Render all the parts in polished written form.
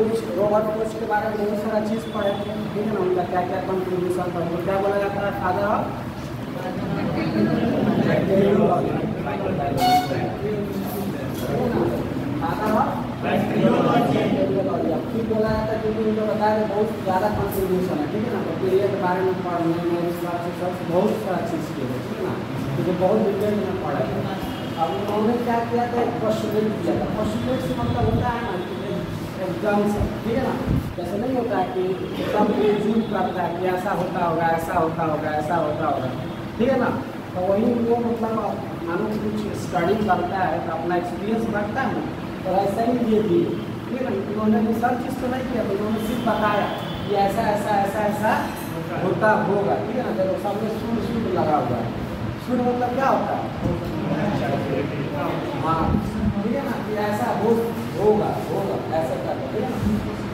कुछ Robert Koch के बारे में बहुत सारा चीज़ पढ़े, ठीक है ना, उनका क्या क्या कंट्रीब्यूशन था, उनको क्या बोला जाता है, father of bacteriology, father of bacteriology. फिर बोला जाता है क्योंकि उनको बताया बहुत ज़्यादा कंट्रीब्यूशन है, ठीक है ना, बैक्टीरिया के बारे में पढ़ने में बहुत सारा चीज़ किया है, ठीक है ना, तो बहुत डिटेल में पढ़ा है। अब उन्होंने क्या किया था, एक पोस्टुलेट किया था। पोस्टुलेट से मतलब होता है ना एग्जाम से, ठीक है ना, जैसे नहीं होता है कि सब एज्यूम करता है कि ऐसा होता होगा, ऐसा होता होगा, ऐसा होता होगा, ठीक है ना, तो वही वो मतलब मानो कुछ स्टडी करता है तो अपना एक्सपीरियंस रखता है ना, तो ऐसा ही ये भी, ठीक है ना, उन्होंने भी सब चीज़ तो नहीं किया, तो उन्होंने सिर्फ बताया कि ऐसा ऐसा ऐसा ऐसा होता होगा, ठीक है ना, जब सामने सूर्य लगा हुआ है, सूर्य मतलब क्या होता है, हाँ, ठीक है ना, कि ऐसा होगा ऐसा करके, ठीक है ना,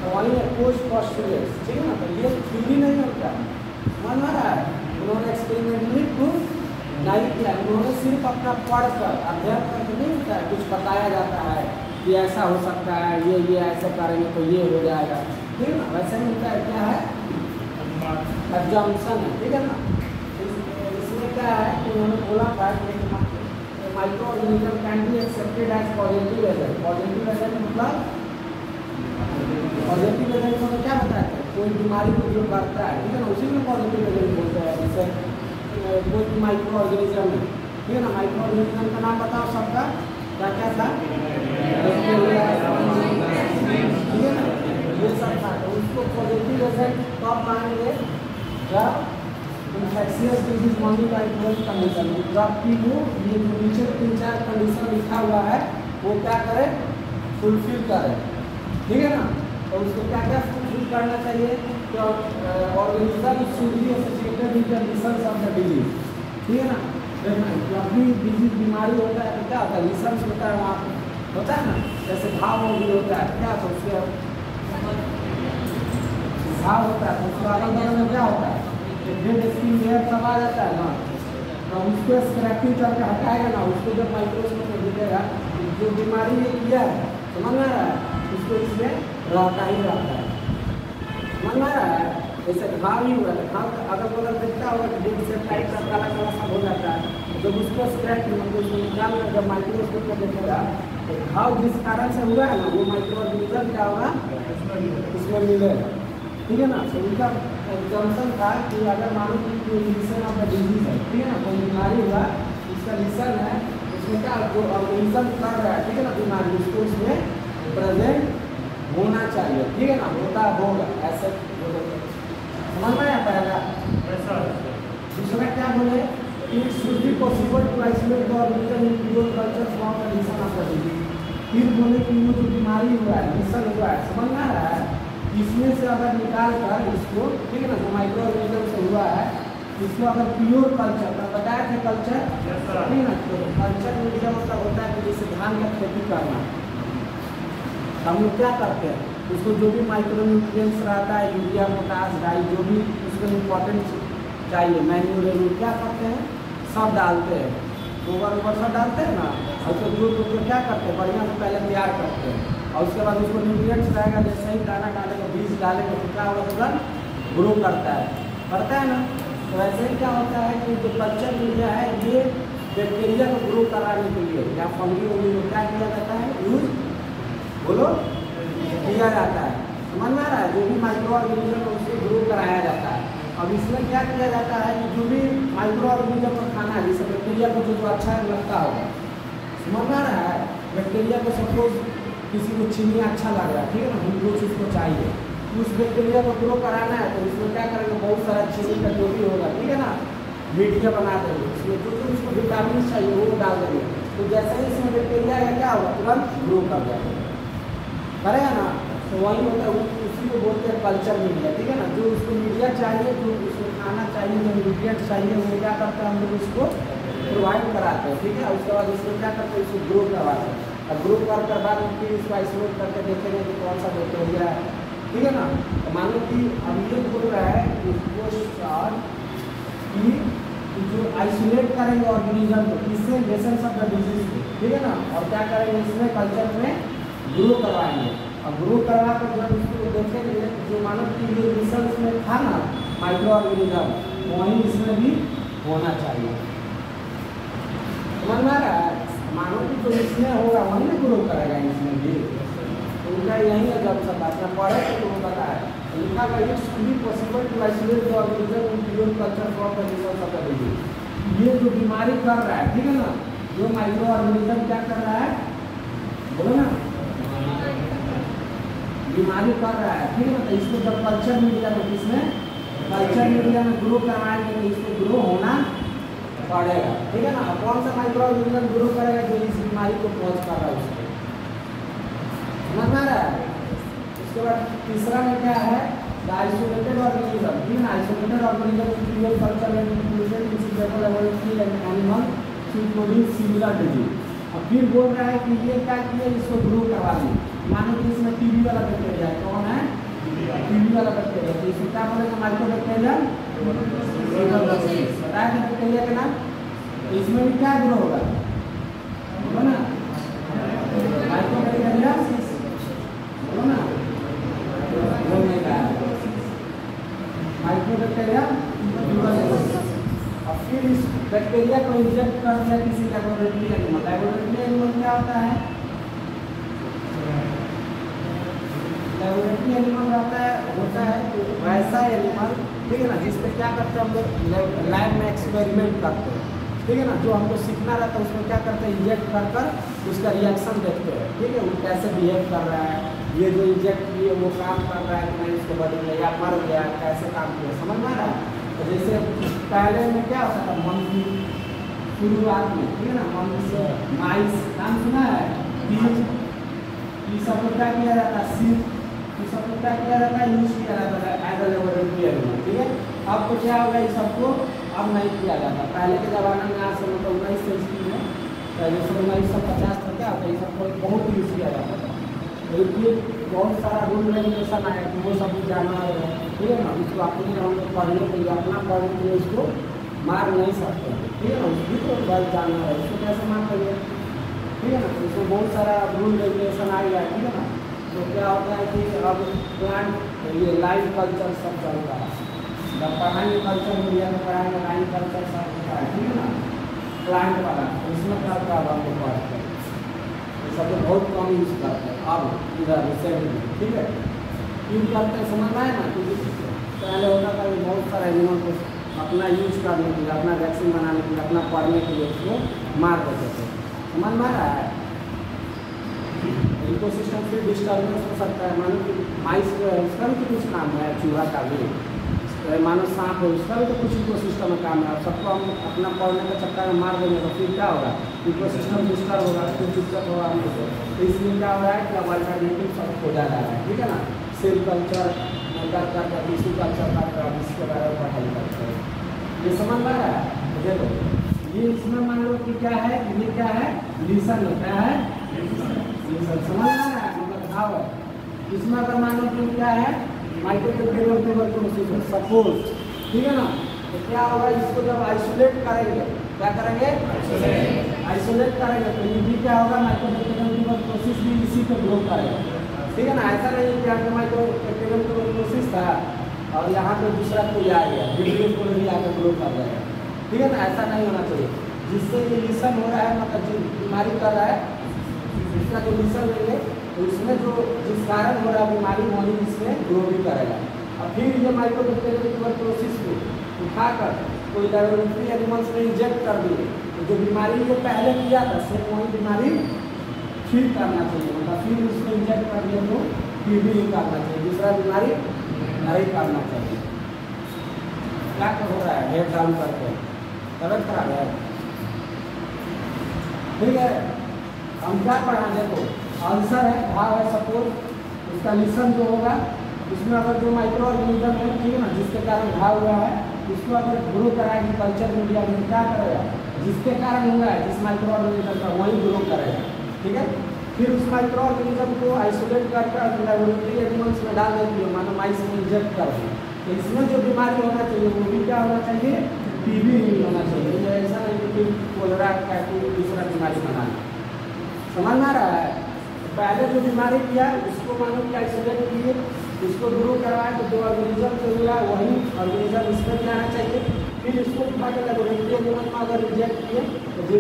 तो वही है पोस्ट पोस्टुलेट, ठीक है ना, तो ये थ्योरी नहीं होता है, मान रहा है, उन्होंने एक्सपेरिमेंटली प्रूफ नहीं किया, उन्होंने सिर्फ अपना पढ़ कर अध्ययन करके नहीं होता है, कुछ बताया जाता है कि ऐसा हो सकता है, ये ऐसे करेंगे तो ये हो जाएगा, ठीक है ना, वैसे नहीं होता है, क्या है एग्जाम्पशन है, ठीक है ना, इसमें क्या है कि उन्होंने बोला था कि microorganism can be accepted as positive agent. Positive agent मतलब पॉजिटिव एजेंट मतलब क्या बताया है, कोई बीमारी को जो करता है, ठीक है ना, उसी में पॉजिटिव एजेंट बोलते हैं, जैसे कोई माइक्रो ऑर्गेनिज्म है, ठीक है ना, माइक्रो ऑर्गेनिज्म का नाम बताओ सबका, क्या क्या था, ठीक है ना, ये सब था, तो उसको पॉजिटिव एजेंट कब मानेंगे, जब इन्फेक्शियस डिजीज मॉनिटरिंग कंडीशन, जबकि वो ये नीचे 3-4 कंडीशन लिखा हुआ है वो क्या करे, फुलफिल करे, ठीक है ना, तो उसको क्या क्या फुलफिल करना चाहिए, तो organism should be associated with conditions of the disease, ठीक है ना, जब भी डिजीज बीमारी होता है तो क्या होता है, लिसन्स होता है, वहाँ होता है ना, जैसे घाव भी होता है, क्या तो उसके घाव होता है तो उसके अगल बगल में क्या होता है, डेड स्किन लेयर सब आ जाता है ना, तो उसको स्क्रैपिंग करके हटाएगा ना, उसको जब माइक्रोस्कोप में दिखेगा जो बीमारी ये किया है, समझ में आ रहा है, उसको इसमें रहता ही रहता है, समझ में आ रहा है, जैसे घाव ही हुआ है, घाव अगल बगल देखता होगा कि डेड से टाइप का काला काला सब हो जाता है, जब उसको स्क्रैप मतलब उसको निकाल कर जब माइक्रोस्कोप में देखेगा तो घाव जिस कारण से हुआ है ना वो माइक्रो ऑर्गेनिज्म क्या होगा इसमें मिलेगा, ठीक है ना, तो उनका एग्जाम्पल था कि अगर मानो कि कोई लिसन ऑफ द डिजीज है, ठीक है ना, कोई बीमारी हुआ उसका लिसन है, उसमें क्या जो ऑर्गेनिज्म कर रहा है, ठीक है ना, बीमारी उसको उसमें प्रेजेंट होना चाहिए, ठीक है ना, होता होगा ऐसे समझ में आया पहला। दूसरा क्या बोले, it should be possible to isolate the organism in pure culture from the lesion of the disease. फिर बोले कि वो जो बीमारी हुआ है, लिसन हुआ है, समझ में आ रहा है, इसमें से अगर निकाल कर इसको, ठीक है ना, जो माइक्रो ऑर्गेनिज्म से हुआ है इसको अगर प्योर कल्चर का बताया थे, कल्चर ठीक है ना, तो कल्चर में क्या मतलब होता है कि जैसे धान का खेती करना, हम लोग क्या करते हैं, उसको जो भी माइक्रो न्यूट्रिएंट्स रहता है, यूरिया पोटास डाई जो भी उसको इम्पोर्टेंट चाहिए, मैन्यूर क्या करते हैं, सब डालते हैं, गोबर ऊपर सब डालते हैं ना, और उसको जो क्या करते हैं बढ़िया से पहले तैयार करते हैं, और उसके बाद उसको न्यूट्रिएंट्स रहेगा, जैसे ही दाना डालेगा, बीज डालेगा तो क्या होगा, तुरंत ग्रो करता है ना, तो वैसे ही क्या होता है कि जो कल्चर मीडिया है ये बैक्टीरिया को ग्रो कराने के लिए या फंगी वंगी को क्या किया जाता है, यूज बोलो किया जाता है, समझ में आ रहा है, जो भी माइक्रो ऑर्गेनिज्म है उसको ग्रो कराया जाता है। अब इसमें क्या किया जाता है कि जो भी माइक्रो ऑर्गेनिज्म का खाना है, जैसे बैक्टीरिया को जो अच्छा लगता होगा, समझ में आ रहा है, बैक्टीरिया को सपोज किसी को चीनी अच्छा लग रहा है, ठीक है ना, ग्लूकोज उसको चाहिए, उस बैक्टीरिया को ग्रो कराना है तो इसमें क्या करेंगे, बहुत सारा चीनी का जो भी होगा, ठीक है ना, मीडिया बना देंगे, उसमें जो जो उसको विटामिन चाहिए वो डाल देंगे, तो जैसे ही इसमें बैक्टीरिया का क्या होगा, तुरंत ग्रो कर जाएगा, करेगा ना, तो वही होता है, उसी को बोलते हैं कल्चर मीडिया, ठीक है ना, जो उसको मीडिया चाहिए, जो उसको खाना चाहिए, जो इंग्रीडियंट चाहिए वो क्या करते हैं, हम लोग उसको प्रोवाइड कराते हैं, ठीक है, उसके बाद इसको क्या करते हैं, इसको ग्रो करवाते हैं, और ग्रो कर बाद फिर इसको आइसोलेट करके देखेंगे कि कौन सा बैक्टीरिया है, ठीक है ना, तो मानो कि अब ये बोल रहा है कि जो आइसोलेट करेंगे ऑर्गेनिज्म को, इससे लेसन ऑफ द डिजीज को, ठीक है ना, और क्या करेंगे, इसमें कल्चर में ग्रो करवाएंगे, अब ग्रो करवा कर जब उसको देखेंगे जो मानव की ये रिसर्च में था ना माइक्रो ऑर्गेनिज्म वहीं इसमें भी होना चाहिए। समझ में आ रहा है? मानव की जो इसमें होगा वहीं ना ग्रो करेगा इसमें भी। तो उनका यही है जब सब बात पढ़े तो वो पता है लिखा गया it's be possible to isolate the organism in pure culture from the research of the disease. ये जो बीमारी कर रहा है, ठीक है ना, जो माइक्रो ऑर्गेनिज्म क्या कर रहा है, बोलो ना, बीमारी कर रहा है, ठीक है ना, तो इसको जब कल्चर मीडिया में किसमें कल्चर मीडिया में ग्रो करवाएंगे तो इसको ग्रो होना पड़ेगा, ठीक है ना। कौन सा माइक्रो ऑर्गेनिज्म ग्रो करेगा जो इस बीमारी को कॉज कर रहा है उसको, समझ में आ रहा है? उसके बाद तीसरा में क्या है, आइसोलेटेड ऑर्गेनिज्म, ठीक है ना, isolated organism pure culture and included in simple laboratory and animal to produce similar disease. अब फिर बोल रहा है कि ये क्या किया, इसको ग्रो करवा दी। मानो कि इसमें टीबी वाला बैक्टीरिया है, कौन है, टीबी वाला बैक्टीरिया, तो इसको क्या बोलेंगे, माइक्रोबैक्टीरियम, बताया कि बैक्टीरिया के नाम, इसमें भी क्या ग्रो होगा, बोलो ना, माइक्रोबैक्टीरियम, बोलो ना, माइक्रोबैक्टीरियम। और फिर इस बैक्टीरिया को इंजेक्ट कर दिया किसी लेबोरेटरी एनिमल। लेबोरेटरी एनिमल क्या होता है, लेबोरेटरी एनिमल होता है वैसा एनिमल, ठीक है ना, जिसपे क्या करते हैं हम लोग लैब में एक्सपेरिमेंट करते हैं, ठीक है ना, जो हमको सीखना रहता है उसमें क्या करते हैं, इंजेक्ट कर कर उसका रिएक्शन देखते हैं, ठीक है, वो कैसे बिहेव कर रहा है, ये जो इंजेक्ट किए वो काम कर रहा है कि नहीं उसके बॉडी में, या मर गया कैसे काम किया, समझ में आ रहा है? तो जैसे पहले में क्या होता था, मंकी शुरुआत में, ठीक है ना, मंकी माइस नाम सुना है, ये सब को क्या किया जाता है, सीप, ये सब को क्या किया जाता है, यूज किया जाता है एज अ लेबोरेटरी एनिमल, ठीक है। अब तो क्या होगा, ये सबको अब नहीं किया जाता। पहले के ज़माने में आज से मतलब 1900 में, जैसे 1950 तक क्या होता है, ये सबको बहुत यूज किया जाता था। ये बहुत सारा रूल रेगुलेशन आया कि वो सब जाना है, ठीक है ना, उसको अपने हम लोग पढ़ने के लिए अपना पढ़ने के लिए उसको मार नहीं सकते, ठीक है ना, उसकी तो बस जाना है, उसको कैसे मार करिए, ठीक है ना, तो इसमें बहुत सारा रूल रेगुलेशन आ गया है, ठीक है ना। तो क्या होता है कि अब प्लांट ये लाइव कल्चर सब चल रहा है, जब पढ़ाएंगे कल्चर मीडिया में पढ़ाएंगे लाइव कल्चर सब होता है, ठीक है ना, प्लांट वाला, इसमें क्या होता है हम लोग पढ़ते हैं, सब लोग बहुत कम यूज करते हैं अब इधर रिसेंटली, ठीक है, यूज करते हैं, समझ में आए ना, क्योंकि पहले होता था कि बहुत सारे एनिमल को अपना यूज करने के लिए, अपना वैक्सीन बनाने के लिए, अपना पढ़ने के लिए उसको मार देते थे, समझ में आ रहा है? इकोसिस्टम फिर डिस्टर्बेंस हो सकता है, मानो कि माइस जो है उसका भी तो कुछ काम है, चूहा का भी, मानो सांप है उसका भी तो कुछ इकोसिस्टम में काम है। अब सबको हम अपना पढ़ने का चक्कर में मार देंगे तो फिर क्या होगा, इकोसिस्टम डिस्टर्ब होगा, फिर दिक्कत होगा हम लोग को। तो इसलिए क्या हो रहा है कि अब अल्टरनेटिव सब खोजा जा रहा है, ठीक है ना, सेल कल्चर कर टिश्यू कल्चर कर इसके बारे में पढ़ाई करते हैं, ये समझ में आ रहा है? देखो ये इसमें मान लो कि क्या है, ये क्या है, लिसन होता है, लिसन समझ में आ रहा है, मतलब भाव है। इसमें अगर मान लो कि क्या है, माइक्रोबैक्टीरियम ट्यूबरकुलोसिस सपोज, ठीक है ना, तो क्या होगा, इसको जब आइसोलेट करेंगे, क्या करेंगे, आइसोलेट करेंगे, तो ये भी क्या होगा, माइक्रोबैक्टीरियम ट्यूबरकुलोसिस भी इसी को ग्रो करेगा, ठीक है ना। ऐसा नहीं कि आपको माइक्रोबैक्टीरियम ट्यूबरकुलोसिस था और यहाँ पे दूसरा कोई आ गया वीडियो को भी आकर ग्रो कर जाएगा, ठीक है ना, ऐसा नहीं होना चाहिए। जिससे ये लिसन हो रहा है, मतलब जो बीमारी कर रहा है इसका जो लिसन लेंगे तो इसमें जो जिस कारण हो रहा है बीमारी वही इसमें ग्रो भी करेगा। और फिर ये माइक्रोबैक्टीरियम ट्यूबरकुलोसिस को उठाकर कोई लेबोरेटरी एनिमल्स में इंजेक्ट कर दिए, तो जो बीमारी ये पहले किया था सिर्फ वही बीमारी फिर करना चाहिए, मतलब फिर उसको इंजेक्ट कर दिया तो फिर भी नहीं करना चाहिए, दूसरा बीमारी नहीं करना चाहिए। क्या हो रहा है, हेड डाउन करके तबियत खराब है, ठीक है। हम क्या पढ़ा, देखो आंसर है, घाव है सपोज, उसका लिसन जो होगा उसमें अगर जो माइक्रो ऑर्गेनिज्म है, ठीक है ना, जिसके कारण घाव हुआ है उसको अगर ग्रो कराएगी कल्चर मीडिया में, क्या करेगा, जिसके कारण हुआ है जिस माइक्रो ऑर्गेनिज्म का वही ग्रो करेगा, ठीक है। फिर उस माइक्रो ऑर्गेनिज्म को आइसोलेट करके लेबोरेटरी एनिमल्स में डाल देती है, मानो माइस में इंजेक्ट कर दी, तो इसमें जो बीमारी होना चाहिए वो भी क्या होना चाहिए, टीबी नहीं होना चाहिए, ऐसा नहीं कि कोलेरा का दूसरा बीमारी बनाना, समझ में आ रहा है? पहले जो बीमारी किया उसको मानो कि आइसोलेट किए, इसको ग्रो करवाए तो जो ऑर्गेनिज्म से हुआ वही ऑर्गेनिज्म इसमें भी आना चाहिए। फिर इसको उठा के लेबोरेटरी एनिमल में अगर रिजेक्ट किए तो जो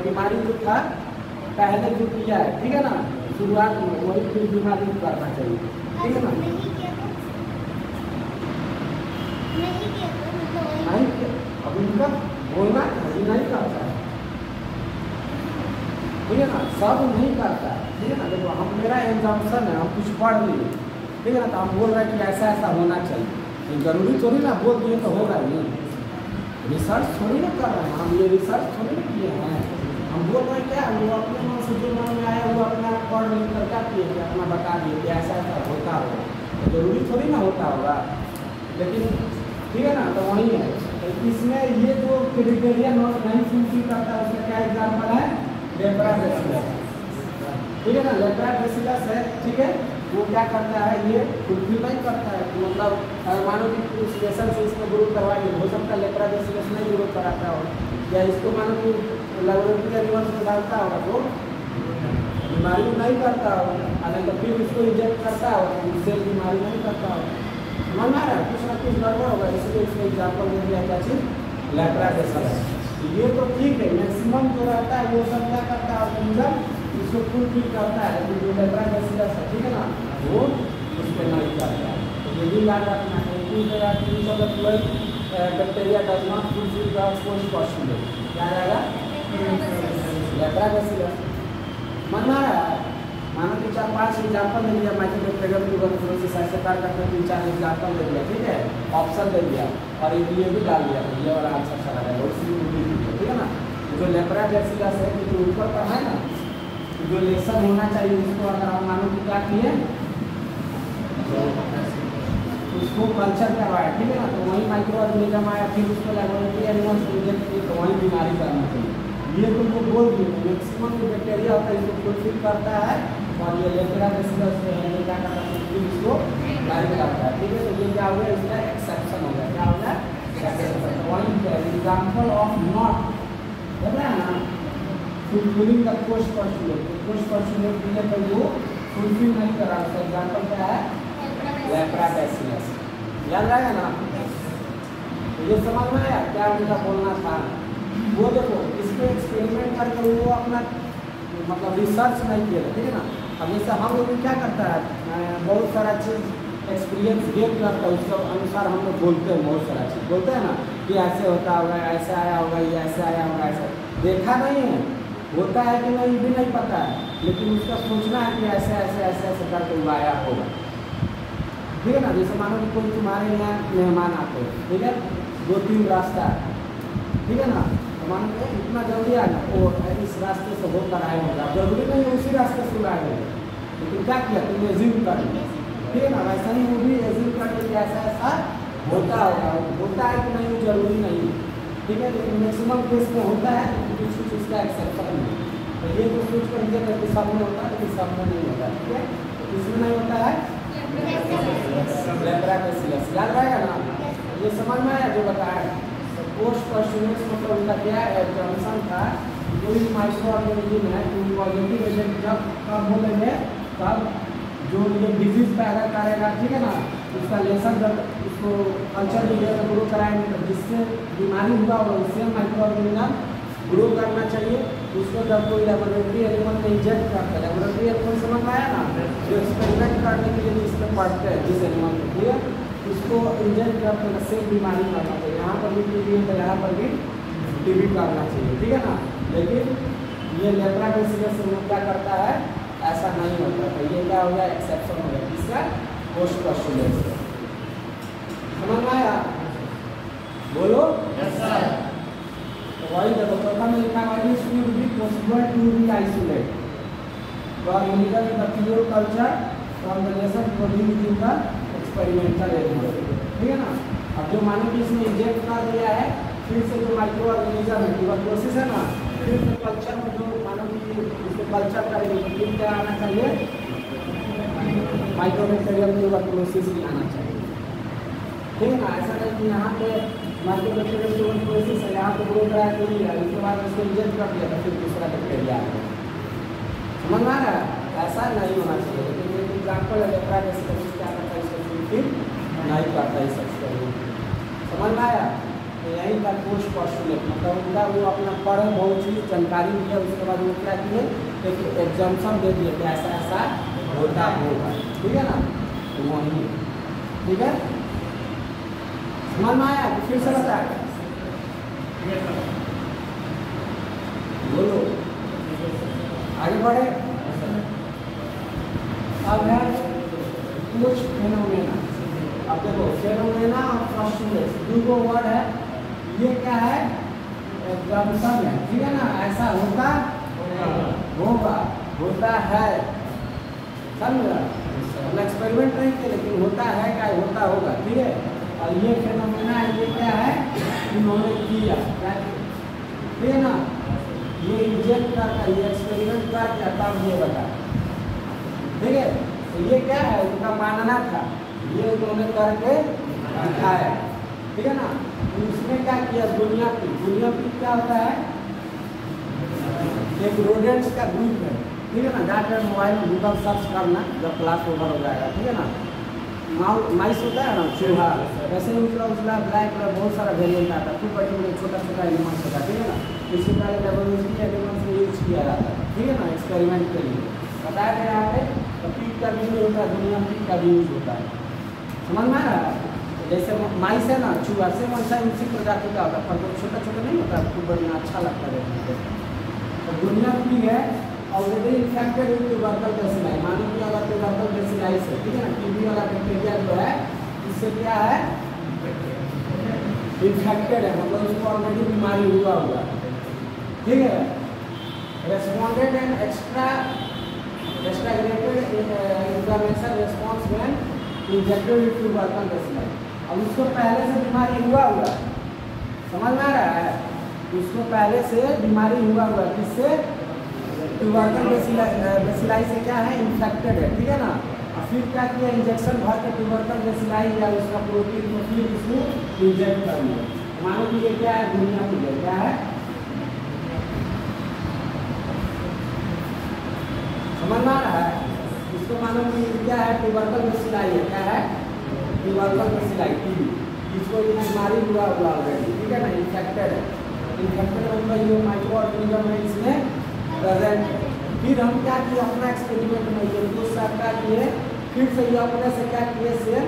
बीमारी जो था पहले जो किया है, ठीक है ना, शुरुआत में वही फिर बीमारी करना चाहिए, ठीक है ना। नहीं अब उनका बोलना नहीं करता है, ठीक है ना, सब नहीं करता है, ठीक है ना। देखो हम मेरा एग्जाम्पशन है, हम कुछ पढ़ लिए, ठीक है ना, तो हम बोल रहे हैं कि ऐसा ऐसा होना चाहिए, ये जरूरी थोड़ी ना बोल दिए तो होगा ही नहीं, रिसर्च थोड़ी ना कर रहे हैं हम, ये रिसर्च थोड़ी ना किए हैं, हम बोल रहे हैं क्या वो अपने मन से जो मन में आया वो अपना पढ़ लिख कर क्या किए कि अपना बता दिए कि ऐसा ऐसा होता होगा, तो जरूरी थोड़ी ना होता होगा, लेकिन ठीक है ना। तो वही है, तो इसमें ये जो क्राइटेरिया नहीं फुलफिल करता है उसका क्या एग्जाम्पल है, लेप्राबेसिलस, ठीक है ना, लेप्राबेसिलस है, ठीक है, वो क्या करता है, ये फुलफिल नहीं करता है, मतलब मानो कि उस लेसन से इसको ग्रो करवाइए, हो सकता है लेप्राबेसिलस नहीं ग्रो कराता हो, या इसको मानो कि लेबोरेटरी एनिमल से डालता होगा तो बीमारी नहीं करता होगा, अगर तो फिर उसको इंजेक्ट करता होगा तो उससे बीमारी नहीं करता होगा, समझ में आ रहा है, कुछ ना कुछ गड़बड़ होगा, इसलिए इसका एग्जाम्पल दे दिया क्या चीज़, लेप्राबेसिलस। ये तो ठीक है, मैक्सिमम जो रहता है वो सब क्या करता है ऑर्गेनिज्म इसको फुलफिल करता है, लेकिन जो लेप्राबेसिलस है, ठीक है ना, वो उस पर नहीं करता है। तो ये भी याद रखना है कि bacteria does not fulfil the first postulate, क्या रहेगा, लेप्राबेसिलस। मानना है, मानो कि 4-5 एग्जाम्पल दे दिया, माइकोबैक्टीरियम ट्यूबरकुलोसिस ऐसे कर करके 3-4 एग्जाम्पल दे दिया, ठीक है, ऑप्शन दे दिया और ये भी डाल दिया, तो ये वाला आंसर चला जाएगा उसी में, ठीक है ना। जो लेप्राबेसिलस है कि जो ऊपर का है ना, जो लेसन होना चाहिए उसको अगर हम मानो कि क्या किए तो उसको कल्चर करवाया, ठीक है ना, तो वही माइक्रो ऑर्गेनिज्म आया, फिर उसको लेबोरेटरी एनिमल्स इंजेक्ट किए तो वही बीमारी करना चाहिए। ये तुमको बोल दिए मैक्सिमम जो बैक्टीरिया होता है इसको फुलफिल करता है, और ये लेप्राबेसिलस जो है ये क्या करता है फिर इसको गाइड करता है, ठीक है। तो ये क्या हो गया, इसका एक्सेप्शन हो गया, क्या हो गया, एक्सेप्शन। वही एग्जाम्पल ऑफ नॉट देख रहे हैं ना, फुलफिलिंग द पोस्ट पोस्टुलेट दिए तो वो फुलफिल नहीं करा, उसका एग्जाम्पल क्या है, लेप्राबेसिलस, याद रहेगा ना। तो ये समझ में आया क्या उनका बोलना था, वो देखो इस पर एक्सपेरिमेंट करके वो अपना मतलब रिसर्च नहीं किया, ठीक है ना। अब जैसे हम लोग क्या करता है, बहुत सारा चीज़ एक्सपीरियंस गेन करता है, उसके अनुसार हम लोग बोलते हैं, बहुत सारा चीज़ बोलते हैं ना कि ऐसे होता होगा, ऐसे आया होगा, ये ऐसे आया होगा, ऐसा देखा नहीं है, होता है कि नहीं भी नहीं पता है, लेकिन उसका सोचना है कि ऐसे ऐसे ऐसे ऐसे करके वो आया होगा, ठीक है ना। जैसे मानो कि कोई तुम्हारे यहाँ मेहमान आते हैं, ठीक है, 2-3 रास्ता है, ठीक है ना, तो मानो कि इतना जल्दी आना वो इस रास्ते से होकर आए होगा, जरूरी नहीं है उसी रास्ते से आए होगा, लेकिन क्या किया तुमने एज्यूम कर लिया, ठीक है ना। वैसा ही वो भी एज्यूम कर लिया ऐसा ऐसा होता होगा, होता है कि नहीं जरूरी नहीं, ठीक है, लेकिन मैक्सिमम केस में होता है, कुछ कुछ इसका एक्सेप्शन नहीं, तो ये तो सोच कर दिया कि सब में होता है लेकिन सब में नहीं होता, ठीक है। तो इसमें नहीं होता है लेप्राबेसिलस, याद रहेगा ना, ये समझ में आया जो बताया। तो पोस्ट पोस्टुलेट मतलब उनका क्या एग्जाम्पशन था, कोई माइक्रो ऑर्गेनिज्म है कि पॉजिटिव एजेंट जब कब बोलेंगे तब जो ये डिजीज पैदा करेगा, ठीक है ना, उसका लेसन जब उसको कल्चर मीडिया से ग्रो कराएंगे तो जिससे बीमारी हुआ होगा उससे माइक्रो ऑर्गेनिज्म ग्रो करना चाहिए। उसको जब कोई लेबोरेटरी एनिमल में इंजेक्ट करता है, लेबोरेटरी एनिमल समझ में आया ना, जो एक्सपेरिमेंट करने के लिए इसमें पढ़ते हैं जिस एनिमल में, ठीक है, उसको इंजेक्ट करते हैं सेम बीमारी करना चाहिए, यहाँ पर भी टीबी है तो यहाँ पर भी टीबी करना चाहिए, ठीक है ना। लेकिन ये लेप्राबेसिलस से वो क्या करता है, ऐसा नहीं होता, तो ये क्या हो गया, एक्सेप्शन हो गया, इसका पोस्ट पोस्टुलेट से। समझ में आया, बोलो यस सर। तो वही देखो प्रथम लिखा हुआ है it would be possible to री isolate the organism in the pure culture from the lesion produced in the experimental animal, ठीक है ना। अब जो मानो कि इसमें इंजेक्ट कर दिया है, फिर से जो माइक्रो ऑर्गेनिज्म है ट्यूबरकुलोसिस है ना, फिर से कल्चर में जो मानो कि इसको कल्चर करेंगे तो फिर क्या आना चाहिए, माइकोबैक्टीरियम ट्यूबरकुलोसिस भी आना चाहिए, ठीक है ना। ऐसा नहीं कि यहाँ पे माइकोबैक्टीरियम ट्यूबरकुलोसिस है, यहाँ पे ग्रो कराया तो नहीं है, उसके बाद उसको इंजेक्ट कर दिया तो फिर दूसरा बैक्टीरिया आ गया, समझ में आ रहा है? ऐसा नहीं होना चाहिए, लेकिन एक एग्जाम्पल है क्या करता है इसको फुलफिल नहीं करता इस एक्सपेरिमेंट। समझ में आया? तो यही था पोस्ट पोस्टुलेट, मतलब उनका वो अपना पढ़े बहुत चीज़ जानकारी दिया, उसके बाद वो क्या किए एक एग्जाम्पन दे दिए कि ऐसा ऐसा होता होगा, ठीक है ना? तो वही ठीक है, समझ में आया? तो फिर से बता बोलो, आगे बढ़े। अब है कुछ फेनोमेना। अब देखो फेनोमेना और पोस्टुलेट दो वर्ड है, ये क्या है? एग्जाम्पल है, ठीक है ना? ऐसा होता होगा, होता है, समझ? हम एक्सपेरिमेंट नहीं किए लेकिन होता है क्या? होता होगा, ठीक है। और ये फेनोमेना है, ये क्या है? इन्होंने किया, ठीक है ना? ये इंजेक्ट करता, ये एक्सपेरिमेंट करके तब ये बता, ठीक है। तो ये क्या है? उनका मानना था, ये उन्होंने करके दिखाया, ठीक है ना? तो इसमें क्या किया? दुनिया की क्या होता है? एक रोडेंट्स का ग्रुप है, ठीक है ना? जाकर मोबाइल में गूगल सर्च करना जब क्लास ओवर हो जाएगा, ठीक है ना? माइस होता है ना, चूहा, वैसे उजला उजला ब्लैक कलर बहुत सारा वेरिएंट आता है, खूब बड़े बड़े छोटा छोटा एनिमल्स होता है, ठीक है ना? इससे पहले लेबोरेटरी एनिमल्स में यूज किया जाता है, ठीक है ना? एक्सपेरिमेंट के लिए बताया गया यहाँ पे। तो पीक का भी यूज होता है, दुनिया पीक का भी यूज होता है, समझ में आ रहा है? जैसे माइस है ना, चूहा से मनसा उसी प्रजाति का होता है, पर छोटा छोटा नहीं होता, खूब बढ़िया अच्छा लगता है। तो दुनिया पीक है already infected with tubercle bacilli, मानो कि अगर ट्यूबरकल बेसिलाई से, ठीक है ना, टीबी वाला बैक्टीरिया जो है इससे क्या है? इन्फेक्टेड है, मतलब उसको ऑलरेडी बीमारी हुआ हुआ, ठीक है। Responded and exaggerated inflammation response when injected with tubercle bacilli. अब उसको पहले से बीमारी हुआ हुआ, समझ में आ रहा है? उसको पहले से बीमारी हुआ हुआ, किससे? ट्यूबरकल बेसिलाई से क्या है? इन्फेक्टेड है, ठीक है ना? और फिर क्या किया? इंजेक्शन भर के ट्यूबरकल बेसिलाई या उसका प्रोटीन को फिर उसको इंजेक्ट कर दिया। मानो कि ये क्या है? दुनिया की है, क्या है? समझ में आ रहा है? इसको मानो कि क्या है? ट्यूबरकल बेसिलाई है, क्या है? Tubercle bacilli, TB. इसको बीमारी हुआ हुआ ऑलरेडी, ठीक है ना? इन्फेक्टेड है, इन्फेक्टेड मतलब ये माइक्रो ऑर्गेनिज्म है इसमें प्रेजेंट। फिर हम क्या किए? अपना एक्सपेरिमेंट में ये कुछ सब क्या किए? फिर से ये अपने से क्या किए? सेम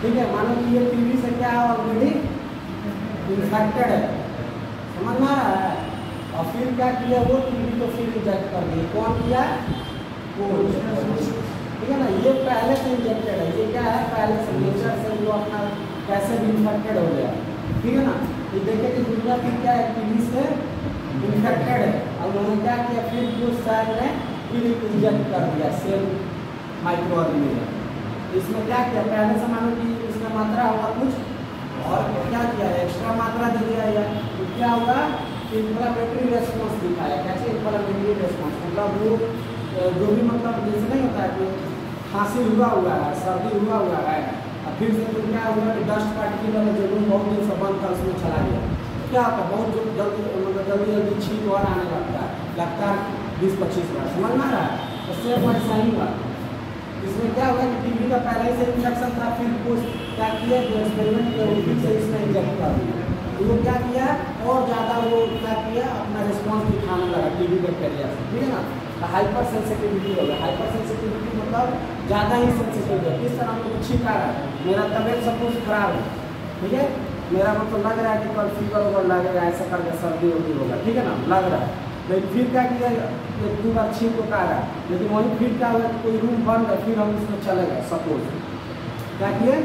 ठीक है। मानो कि ये टीबी से क्या है? ऑलरेडी इन्फेक्टेड है, समझ में आ रहा है? और फिर क्या किया? वो टीबी को फिर इंजेक्ट कर दिए। कौन किया? कोच, ठीक है ना? ये पहले से इंजेक्टेड है, ये क्या है? पहले से नेचर से वो अपना कैसे भी इन्फेक्टेड हो गया, ठीक है ना? ये देखिए कि दुनिया की क्या है? टीबी से इन्फेक्टेड है, और उन्होंने क्या किया? फिर कुछ साइड में फिर इंजेक्ट कर दिया सेम माइक्रो ऑर्गेनिज्म। इसमें क्या किया? पहले से मानो कि इसमें मात्रा होगा कुछ, और क्या किया? एक्स्ट्रा मात्रा दे दिया या तो क्या होगा? इन्फ्लेमेटरी रेस्पॉन्स दिखाया। कैसे इन्फ्लेमेटरी रेस्पॉन्स? मतलब वो जो भी मतलब जैसे नहीं होता है कि खांसी हुआ है, सर्दी हुआ है, और फिर से तो क्या हुआ कि डस्ट पार्टिकल जो बहुत दिन से बंद था उसमें चला गया, क्या होता है? बहुत जल्दी मतलब जल्दी छींक और आने लगता है 20-25 बार, समझ में आ रहा है? तो सेम वैसा ही हुआ। इसमें क्या होगा कि टीबी का पहले से इन्फेक्शन था, फिर कुछ क्या किया? जो एक्सपेरिमेंट किया वो फिर से इसमें इंजेक्ट कर दिया, तो वो क्या किया? और ज़्यादा वो क्या किया? अपना रिस्पॉन्स दिखाने लगा टीबी बैक्टीरिया से, ठीक है ना? तो हाइपर सेंसिटिविटी हो गया। हाइपर सेंसिटिविटी मतलब ज़्यादा ही सेंसिटिव है। किस तरह हमको छींक आ रहा है, मेरा तबियत सब कुछ खराब है, ठीक है, मेरा मतलब लग रहा है कि कल फीवर वगैरह लगेगा, ऐसा करके सर्दी वर्दी होगा, ठीक है ना, लग रहा है। लेकिन फिर क्या किया? एक दो बार छींक को रहा, लेकिन वहीं फिर क्या हुआ? कोई रूम बंद है, फिर हम इसमें चले गए, सपोज क्या किए?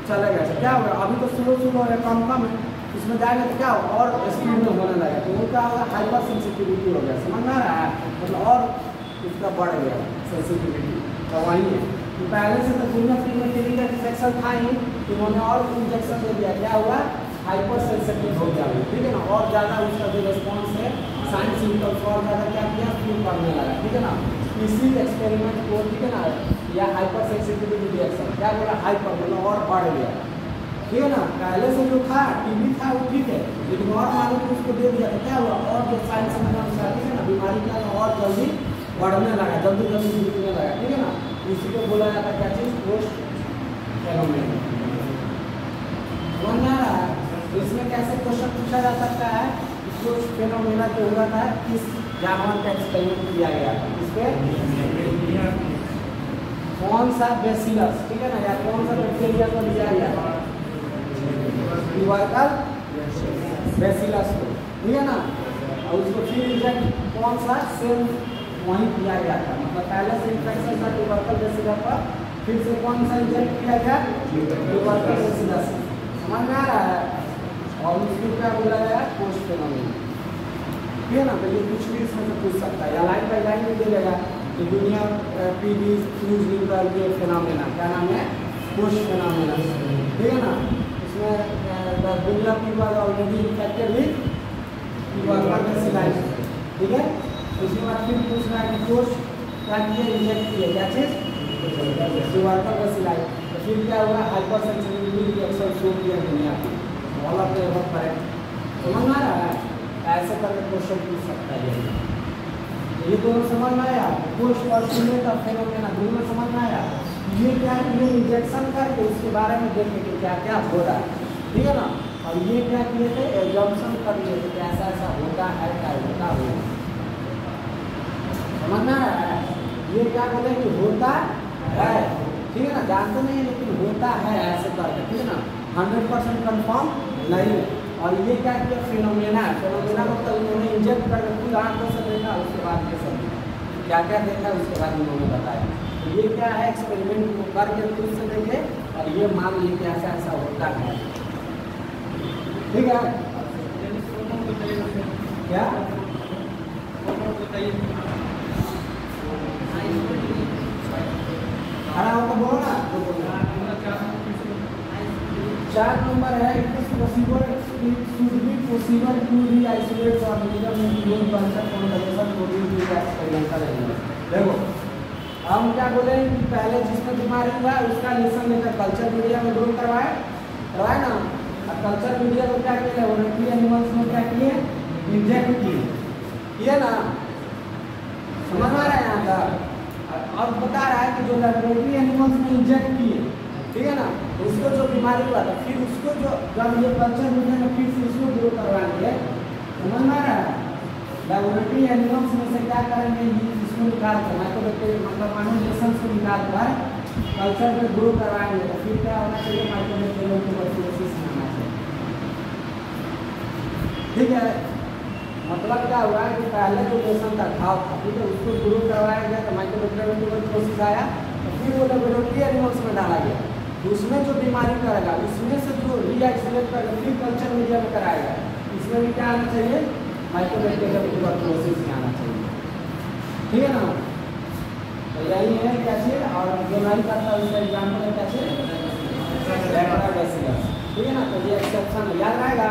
चले गए। क्या होगा? अभी तो स्लो है, कम है, इसमें जाएगा तो क्या होगा? और स्पीड में होने लगा, तो वो क्या होगा? हाइपर सेंसिटिविटी हो गया, समझ में आ रहा है? मतलब और इसका बढ़ गया सेंसिटिविटी। तो वही है कि पहले से तो दुनिया में टीबी का इंफेक्शन था ही, उन्होंने और इंजेक्शन दे दिया, क्या हुआ? हाइपर सेंसिटिव हो गया, ठीक है ना? साइन सिंपल फॉर ज़्यादा क्या किया, फिर पढ़ने लगा, ठीक है ना। इसी एक्सपेरिमेंट को, ठीक है ना, या हाइपर सेंसिटिविटी रिएक्शन क्या बोला, हाइपर मतलब और बढ़ गया, ठीक है ना। पहले से जो था टीबी था वो ठीक है, लेकिन और मालूम कि उसको दे दिया तो क्या हुआ, और जो साइन सिम्टम्स आती है ना बीमारी का और जल्दी बढ़ने लगा, जल्दी जल्दी दिखने लगा, ठीक है ना। इसी को बोला जाता है क्या चीज़, पोस्ट फेनोमेना। समझ में आ रहा है। तो इसमें कैसे क्वेश्चन पूछा जा सकता है, पोस्ट फेनोमेना जो हुआ था किस जानवर का एक्सपेरिमेंट किया गया था, इस पे कौन सा बेसिलस, ठीक है ना, या कौन सा बैक्टीरिया को लिया गया था, ट्यूबरकल बेसिलस को, ठीक है ना। और उसको फिर इंजेक्ट कौन सा सेल वहीं किया गया था, मतलब पहले से इन्फेक्शन था ट्यूबरकल बेसिलस पर, फिर से कौन सा इंजेक्ट किया गया, ट्यूबरकल बेसिलस। समझ में आ रहा है। और उसको क्या बोला गया, पोस्ट फेनोमेना, ठीक है ना। तो ये कुछ भी इसमें से पूछ सकता है, या लाइन बाई लाइन भी दे देगा कि दुनिया पीडी फ्लूज लिवर ये फेनोमेना क्या नाम है, पोस्ट फेनोमेना, ठीक है ना। इसमें दुनिया people already infected with tubercle bacillus, ठीक है। उसके बाद फिर पूछना है कि पोस्ट क्या किए, इंजेक्ट किए क्या चीज़, ट्यूबरकल बेसिलस। तो फिर क्या हुआ, हाइपर सेंसिटिविटी रिएक्शन शो किया दुनिया की, all of the above correct. समझ में आ रहा है। ऐसे करके क्वेश्चन पूछ सकता है, ये दोनों समझ में आया, पोस्ट और सीमेंट और फेनोमेना दोनों समझ में आया। ये क्या है, ये इंजेक्शन करके उसके बारे में देखे कि क्या क्या हो रहा है, ठीक है ना। और ये क्या किए थे, एग्जाम्पशन कर लिए थे कि ऐसा ऐसा होता है, क्या होता है, समझ में आ रहा है। ये क्या बोले कि होता है, ठीक है ना, जानते नहीं लेकिन होता है ऐसे करके, ठीक है ना, 100% कन्फर्म नहीं है। और ये क्या किया, फेनोमेना, फेनोमेना मतलब इन्होंने इंजेक्ट करके खुद आंखों से देखा, उसके बाद ये सब क्या क्या देखा उसके बाद इन्होंने बताया। तो ये क्या है, एक्सपेरिमेंट को करके खुद से देखे और ये मान लिए कि ऐसा ऐसा होता है, ठीक है। क्या खड़ा होकर बोलो ना, 4 नंबर है, it is possible, it should be possible to री isolate organism in human culture conversation produce with experimental animals. देखो हम क्या बोले कि पहले जिसमें बीमारी हुआ उसका लेसन लेकर कल्चर मीडिया में ग्रो करवाए ना। अब कल्चर मीडिया को क्या किया, वोलेंट्री एनिमल्स में क्या किए, इंजेक्ट किए ना। समझ आ रहा है यहाँ का। और बता रहा है कि जो लेबोरेटरी एनिमल्स में इंजेक्ट किए, ठीक है ना, उसको जो बीमारी हुआ था फिर उसको जो जब ये कल्चर मीडिया में फिर से इसको ग्रो करवाएंगे, समझ में आ रहा है। लेबोरेटरी एनिमल्स में से क्या करेंगे, इसको निकाल कर माइक्रोबैक्टीरिया मतलब माइक्रोलेशन को निकाल कर कल्चर में ग्रो करवाएंगे, तो फिर क्या होना चाहिए, माइक्रोबैक्टीरियम ट्यूबरकुलोसिस होना चाहिए, ठीक है। मतलब क्या हुआ है कि पहले जो लेशन था घाव था, ठीक है, उसको ग्रो करवाया गया तो माइक्रोबैक्टीरियम ट्यूबरकुलोसिस आया, तो फिर वो लेबोरेटरी एनिमल्स में डाला गया, उसमें जो बीमारी करेगा उसमें से जो रीआइसोलेट करके फिर कल्चर मीडिया में कराएगा, इसमें भी क्या आना चाहिए, माइक्रोबैक्टीरियम ट्यूबरकुलोसिस में आना चाहिए, ठीक है ना। तो यही है क्या चीज। और जो नहीं करता उसका एग्जाम्पल है क्या चीज, ठीक है ना। तो ये एक्सेप्शन याद रहेगा।